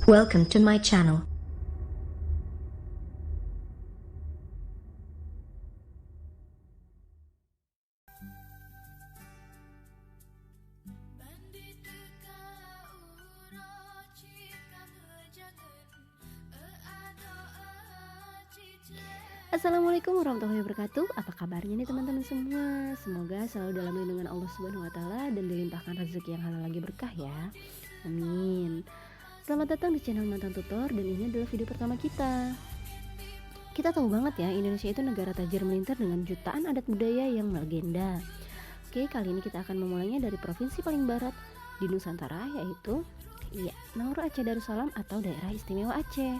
Welcome to my channel. Assalamualaikum warahmatullahi wabarakatuh. Apa kabarnya nih teman-teman semua? Semoga selalu dalam lindungan Allah Subhanahu wa taala dan dilimpahkan rezeki yang halal lagi berkah ya. Amin. Selamat datang di channel Mantan Tutor dan ini adalah video pertama kita. Kita tahu banget ya, Indonesia itu negara tajir melintir dengan jutaan adat budaya yang melegenda. Oke, kali ini kita akan memulainya dari provinsi paling barat di Nusantara, yaitu Nauru Aceh Darussalam atau Daerah Istimewa Aceh.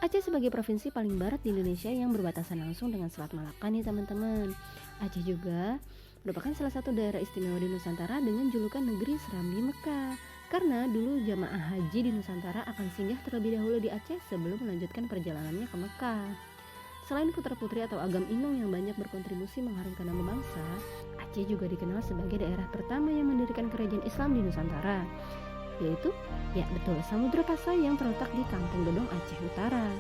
Aceh sebagai provinsi paling barat di Indonesia yang berbatasan langsung dengan Selat Malaka nih teman-teman. Aceh juga merupakan salah satu daerah istimewa di Nusantara dengan julukan negeri Serambi Mekah. Karena dulu jamaah haji di Nusantara akan singgah terlebih dahulu di Aceh sebelum melanjutkan perjalanannya ke Mekah. Selain putra-putri atau agam inung yang banyak berkontribusi mengharumkan nama bangsa, Aceh juga dikenal sebagai daerah pertama yang mendirikan kerajaan Islam di Nusantara, yaitu Samudra Pasai yang terletak di Kampung Dodong, Aceh Utara.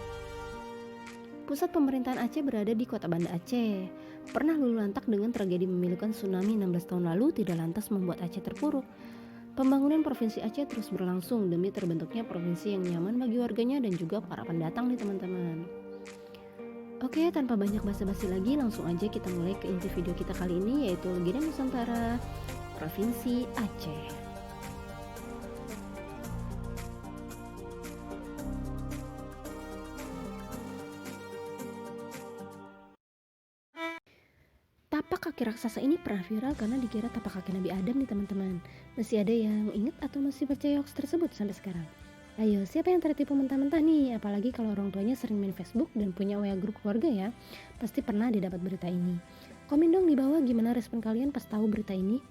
Pusat pemerintahan Aceh berada di Kota Banda Aceh. Pernah luluh lantak dengan tragedi memilukan tsunami 16 tahun lalu tidak lantas membuat Aceh terpuruk. Pembangunan Provinsi Aceh terus berlangsung demi terbentuknya provinsi yang nyaman bagi warganya dan juga para pendatang nih teman-teman. Oke, tanpa banyak basa-basi lagi, langsung aja kita mulai ke inti video kita kali ini, yaitu Legenda Nusantara Provinsi Aceh. Tapak kaki raksasa ini pernah viral karena dikira tapak kaki Nabi Adam nih teman-teman. Masih ada yang ingat atau masih percaya hoax tersebut sampai sekarang? Ayo, siapa yang tertipu mentah-mentah nih? Apalagi kalau orang tuanya sering main Facebook dan punya WA grup keluarga ya. Pasti pernah didapat berita ini. Komen dong di bawah gimana respon kalian pas tahu berita ini.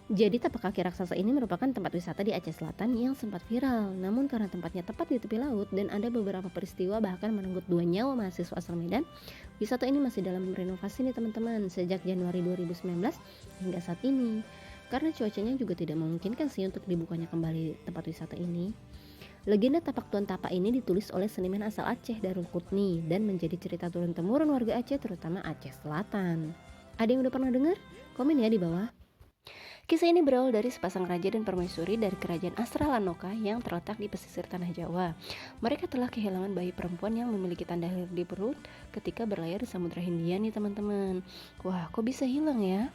Jadi tapak kaki raksasa ini merupakan tempat wisata di Aceh Selatan yang sempat viral. Namun karena tempatnya tepat di tepi laut dan ada beberapa peristiwa bahkan merenggut 2 nyawa mahasiswa asal Medan, wisata ini masih dalam renovasi nih teman-teman sejak Januari 2019 hingga saat ini. Karena cuacanya juga tidak memungkinkan sih untuk dibukanya kembali tempat wisata ini. Legenda tapak Tuan Tapa ini ditulis oleh seniman asal Aceh Darul Qutni dan menjadi cerita turun-temurun warga Aceh terutama Aceh Selatan. Ada yang udah pernah dengar? Komen ya di bawah. Kisah ini berawal dari sepasang raja dan permaisuri dari kerajaan Astralanoka yang terletak di pesisir tanah Jawa. Mereka telah kehilangan bayi perempuan yang memiliki tanda lahir di perut ketika berlayar di Samudra Hindia nih teman-teman. Wah, kok bisa hilang ya?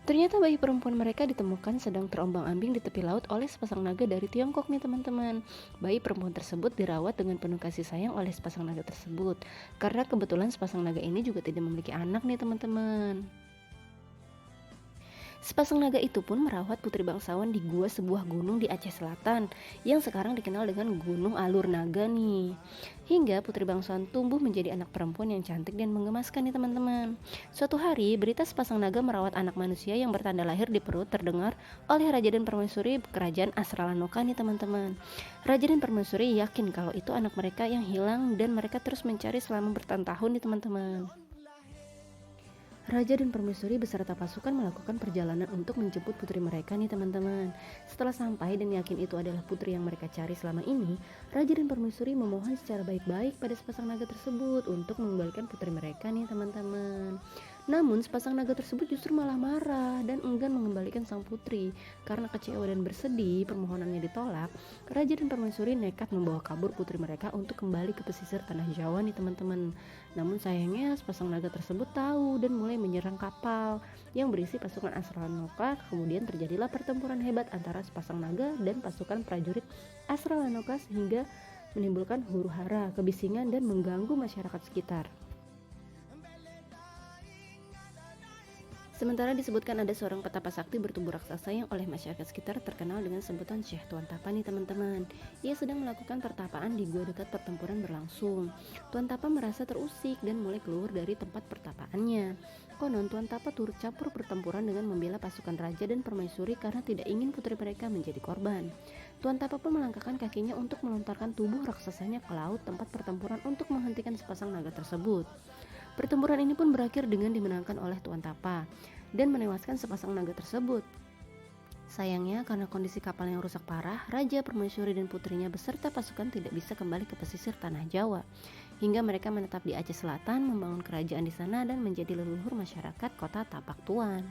Ternyata bayi perempuan mereka ditemukan sedang terombang-ambing di tepi laut oleh sepasang naga dari Tiongkok nih teman-teman. Bayi perempuan tersebut dirawat dengan penuh kasih sayang oleh sepasang naga tersebut. Karena kebetulan sepasang naga ini juga tidak memiliki anak nih teman-teman. Sepasang naga itu pun merawat putri bangsawan di gua sebuah gunung di Aceh Selatan yang sekarang dikenal dengan Gunung Alur Naga nih. Hingga putri bangsawan tumbuh menjadi anak perempuan yang cantik dan menggemaskan nih teman-teman. Suatu hari berita sepasang naga merawat anak manusia yang bertanda lahir di perut terdengar oleh raja dan permaisuri kerajaan Astralanoka nih teman-teman. Raja dan permaisuri yakin kalau itu anak mereka yang hilang dan mereka terus mencari selama bertahun-tahun nih teman-teman. Raja dan permaisuri beserta pasukan melakukan perjalanan untuk menjemput putri mereka nih teman-teman. Setelah sampai dan yakin itu adalah putri yang mereka cari selama ini, Raja dan permaisuri memohon secara baik-baik pada sepasang naga tersebut untuk mengembalikan putri mereka nih teman-teman. Namun sepasang naga tersebut justru malah marah dan enggan mengembalikan sang putri. Karena kecewa dan bersedih permohonannya ditolak, Raja dan permaisuri nekat membawa kabur putri mereka untuk kembali ke pesisir tanah Jawa nih teman-teman. Namun sayangnya sepasang naga tersebut tahu dan mulai menyerang kapal yang berisi pasukan Astralanoka. Kemudian terjadilah pertempuran hebat antara sepasang naga dan pasukan prajurit Astralanoka sehingga menimbulkan huru-hara, kebisingan dan mengganggu masyarakat sekitar. Sementara disebutkan ada seorang petapa sakti bertubuh raksasa yang oleh masyarakat sekitar terkenal dengan sebutan Syekh Tuan Tapa nih teman-teman. Ia sedang melakukan pertapaan di gua dekat pertempuran berlangsung. Tuan Tapa merasa terusik dan mulai keluar dari tempat pertapaannya. Konon Tuan Tapa turut campur pertempuran dengan membela pasukan raja dan permaisuri karena tidak ingin putri mereka menjadi korban. Tuan Tapa pun melangkahkan kakinya untuk melontarkan tubuh raksasanya ke laut tempat pertempuran untuk menghentikan sepasang naga tersebut. Pertempuran ini pun berakhir dengan dimenangkan oleh Tuan Tapa dan menewaskan sepasang naga tersebut. Sayangnya karena kondisi kapal yang rusak parah, Raja Permaisuri dan putrinya beserta pasukan tidak bisa kembali ke pesisir tanah Jawa. Hingga mereka menetap di Aceh Selatan, membangun kerajaan di sana dan menjadi leluhur masyarakat kota Tapak Tuan.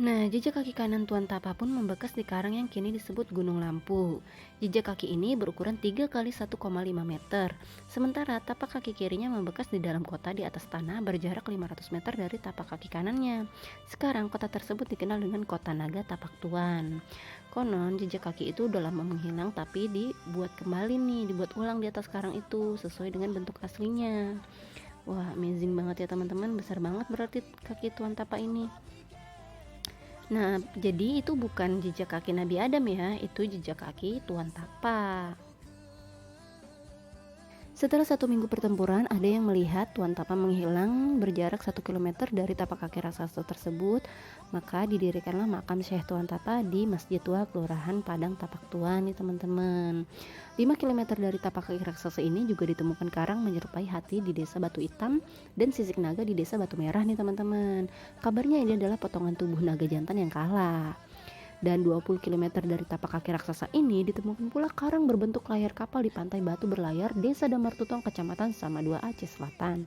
Nah, jejak kaki kanan Tuan Tapa pun membekas di karang yang kini disebut Gunung Lampu. Jejak kaki ini berukuran 3 kali 1,5 meter. Sementara tapak kaki kirinya membekas di dalam kota di atas tanah berjarak 500 meter dari tapak kaki kanannya. Sekarang kota tersebut dikenal dengan Kota Naga Tapak Tuan. Konon jejak kaki itu udah lama menghilang tapi dibuat kembali nih, dibuat ulang di atas karang itu sesuai dengan bentuk aslinya. Wah, amazing banget ya teman-teman, besar banget berarti kaki Tuan Tapa ini. Nah, jadi itu bukan jejak kaki Nabi Adam ya, itu jejak kaki Tuan Tapa. Setelah 1 minggu pertempuran, ada yang melihat Tuan Tapa menghilang berjarak 1 kilometer dari tapak kaki raksasa tersebut. Maka didirikanlah makam Syekh Tuan Tapa di Masjid Tua Kelurahan Padang Tapak Tuan nih teman-teman. 5 kilometer dari tapak kaki raksasa ini juga ditemukan karang menyerupai hati di desa Batu Hitam dan sisik naga di desa Batu Merah nih teman-teman. Kabarnya ini adalah potongan tubuh naga jantan yang kalah. Dan 20 km dari tapak kaki raksasa ini ditemukan pula karang berbentuk layar kapal di pantai Batu Berlayar, Desa Damar Tutong, Kecamatan Samadua, Aceh Selatan.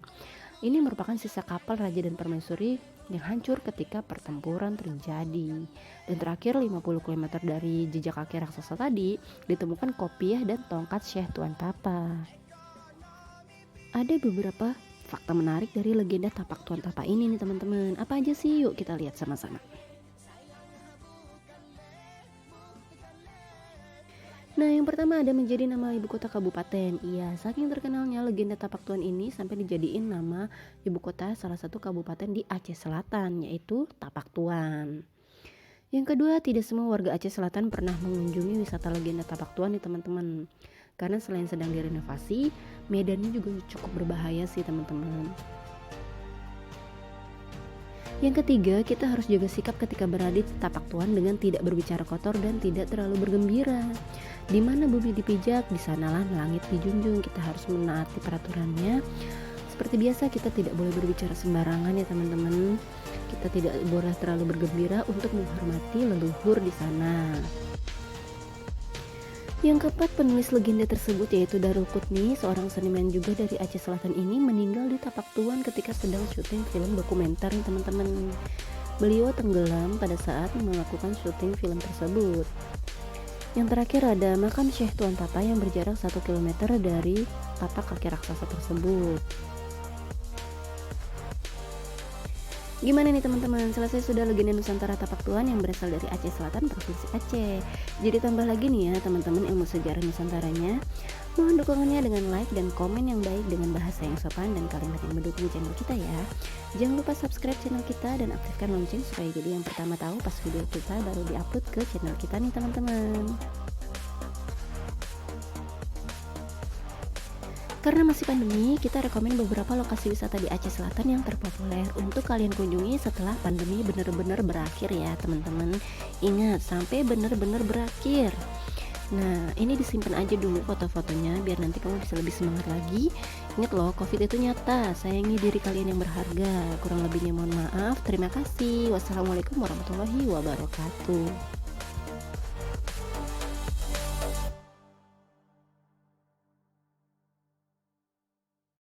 Ini merupakan sisa kapal Raja dan Permaisuri yang hancur ketika pertempuran terjadi. Dan terakhir 50 km dari jejak kaki raksasa tadi ditemukan kopiah dan tongkat Syekh Tuan Tapa. Ada beberapa fakta menarik dari legenda tapak Tuan Tapa ini nih teman-teman. Apa aja sih? Yuk kita lihat sama-sama. Nah, yang pertama ada menjadi nama ibu kota kabupaten. Iya, saking terkenalnya legenda Tapak Tuan ini sampai dijadiin nama ibu kota salah satu kabupaten di Aceh Selatan, yaitu Tapak Tuan. Yang kedua, tidak semua warga Aceh Selatan pernah mengunjungi wisata legenda Tapak Tuan nih teman-teman. Karena selain sedang direnovasi, medannya juga cukup berbahaya sih teman-teman. Yang ketiga, kita harus jaga sikap ketika berada di Tapak Tuan dengan tidak berbicara kotor dan tidak terlalu bergembira. Di mana bumi dipijak, di sanalah langit dijunjung. Kita harus menaati peraturannya. Seperti biasa, kita tidak boleh berbicara sembarangan ya teman-teman. Kita tidak boleh terlalu bergembira untuk menghormati leluhur di sana. Yang keempat, penulis legenda tersebut yaitu Darul Qutni, seorang seniman juga dari Aceh Selatan ini meninggal di Tapak Tuan ketika sedang syuting film dokumenter nih teman-teman. Beliau tenggelam pada saat melakukan syuting film tersebut. Yang terakhir ada makam Syekh Tuan Tapa yang berjarak 1 km dari tapak kaki raksasa tersebut. Gimana nih teman-teman, selesai sudah legenda Nusantara Tapak Tuan yang berasal dari Aceh Selatan, Provinsi Aceh. Jadi tambah lagi nih ya teman-teman ilmu sejarah Nusantaranya. Mohon dukungannya dengan like dan komen yang baik dengan bahasa yang sopan dan kalimat yang mendukung channel kita ya. Jangan lupa subscribe channel kita dan aktifkan lonceng supaya jadi yang pertama tahu pas video kita baru diupload ke channel kita nih teman-teman. Karena masih pandemi, kita rekomen beberapa lokasi wisata di Aceh Selatan yang terpopuler untuk kalian kunjungi setelah pandemi benar-benar berakhir ya teman-teman. Ingat, sampai benar-benar berakhir. Nah, ini disimpan aja dulu foto-fotonya biar nanti kamu bisa lebih semangat lagi. Ingat loh, COVID itu nyata, sayangi diri kalian yang berharga. Kurang lebihnya mohon maaf, terima kasih. Wassalamualaikum warahmatullahi wabarakatuh.